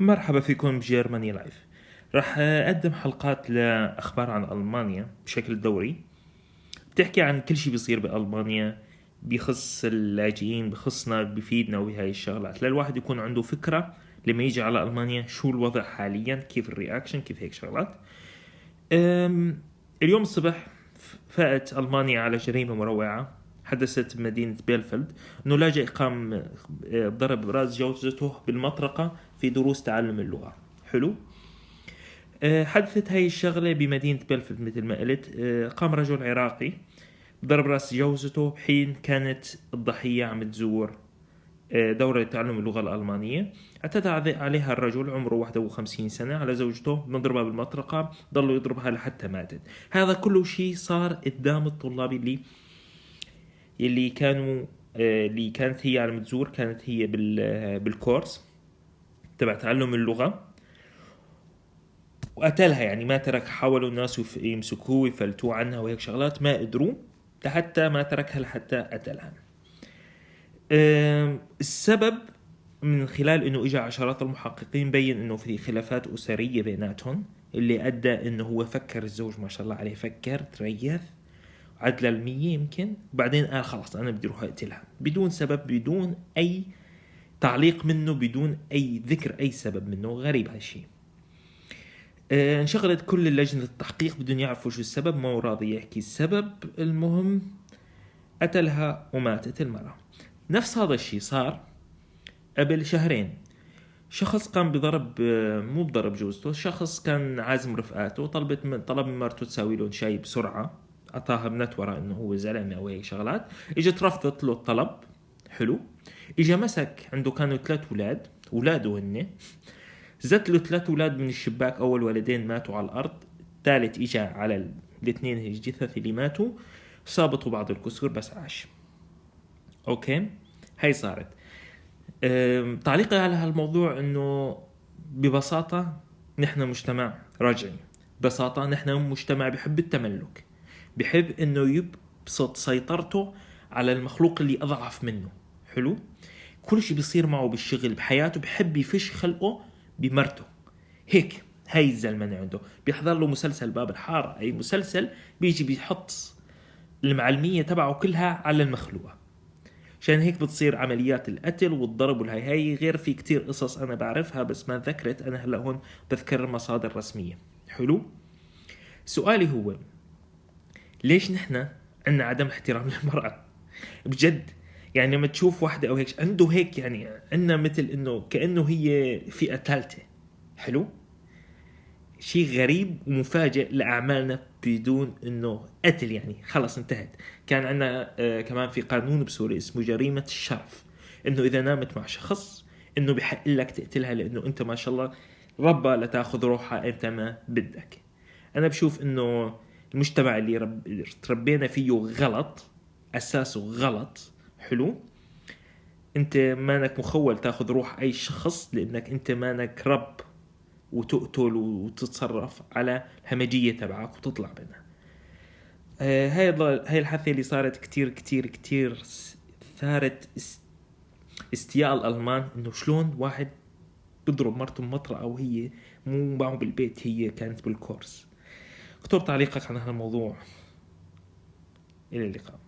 مرحبا فيكم بجيرماني لايف. راح أقدم حلقات لأخبار عن ألمانيا بشكل دوري، بتحكي عن كل شيء بيصير بألمانيا، بيخص اللاجئين، بيخصنا، بيفيدنا وبهاي الشغلات، للواحد يكون عنده فكرة لما يجي على ألمانيا شو الوضع حاليا، كيف الرياكشن، كيف هيك شغلات. اليوم الصبح فاقت ألمانيا على جريمة مروعة حدثت بمدينة بيلفلد، أنه لاجئ قام ضرب رأس زوجته بالمطرقة في دروس تعلم اللغة. حلو. حدثت هاي الشغلة بمدينة بيلفلد مثل ما قلت. قام رجل عراقي ضرب رأس جوزته بحين كانت الضحية عم تزور دورة تعلم اللغة الألمانية. اعتدى عليها الرجل عمره 51 سنة على زوجته، بنضربها بالمطرقة، ضلوا يضربها لحتى ماتت. هذا كله شيء صار قدام الطلاب اللي كانوا اللي كانت هي على تزور، كانت هي بالكورس تبع تعلم اللغة، وقتلها. يعني ما ترك، حاولوا الناس يمسكوه ويفلتوه عنها وهيك شغلات، ما قدروا حتى ما تركها لحتى قتلها. السبب من خلال انه اجى عشرات المحققين بين انه في خلافات اسريه بيناتهم، اللي ادى انه هو فكر الزوج، ما شاء الله عليه، فكر تريث عدل المية يمكن، وبعدين قال خلاص انا بدي اروح اقتلها بدون سبب، بدون اي تعليق منه، بدون اي ذكر اي سبب منه. غريب هالشيء. انشغلت كل اللجنة التحقيق بدون يعرفوا شو السبب، ما هو راضي يحكي السبب. المهم قتلها وماتت المرأة. نفس هذا الشيء صار قبل شهرين. شخص قام بضرب، مو بضرب جوزته، شخص كان عازم رفقاته، طلب من مرته تساوي له شاي بسرعة، أعطاها بنتورة إنه هو زلمة أو هيك شغلات. إجت رفضت له الطلب. حلو. إجا مسك، عنده كانوا 3 أولاد، أولاده هن، زت له 3 أولاد من الشباك. أول ولدين ماتوا على الأرض، الثالث إجا على الاثنين الجثث اللي ماتوا، صابته بعض الكسور بس عاش. أوكي. هاي صارت. تعليقي على هالموضوع انه ببساطة نحن مجتمع رجعي، ببساطة نحن مجتمع بحب التملك، بحب انه يبسط سيطرته على المخلوق اللي اضعف منه. حلو. كل شيء بيصير معه بالشغل بحياته بحب يفش خلقه بمرته. هيك هاي الزلمة عنده بيحضر له مسلسل باب الحارة، اي مسلسل، بيجي بيحط المعلمية تبعه كلها على المخلوقة. عشان هيك بتصير عمليات القتل والضرب والهي غير في كتير قصص أنا بعرفها بس ما ذكرت. أنا هلأ هون بذكر مصادر رسمية. حلو. سؤالي هو ليش نحن عنا عدم احترام للمرأة بجد؟ يعني لما تشوف واحدة أو هيك عنده هيك، يعني عنا مثل إنه كأنه هي فئة ثالثة. حلو. شيء غريب ومفاجئ لأعمالنا بدون إنه قتل، يعني خلص انتهت. كان عنا كمان في قانون بسوريا اسمه جريمة الشرف، إنه إذا نامت مع شخص إنه بحق لك تقتلها، لأنه أنت ما شاء الله ربى لتأخذ روحها أنت ما بدك. أنا بشوف إنه المجتمع اللي تربينا فيه غلط، أساسه غلط. حلو. أنت مانك مخول تأخذ روح أي شخص، لأنك أنت مانك رب وتقتل وتتصرف على الهمجية تبعك وتطلع منها. هاي الحادثة اللي صارت كتير كتير كتير ثارت استياء الألمان، إنه شلون واحد بضرب مرته بمطرقة وهي مو معه بالبيت، هي كانت بالكورس. اكتب تعليقك عن هذا الموضوع. إلى اللقاء.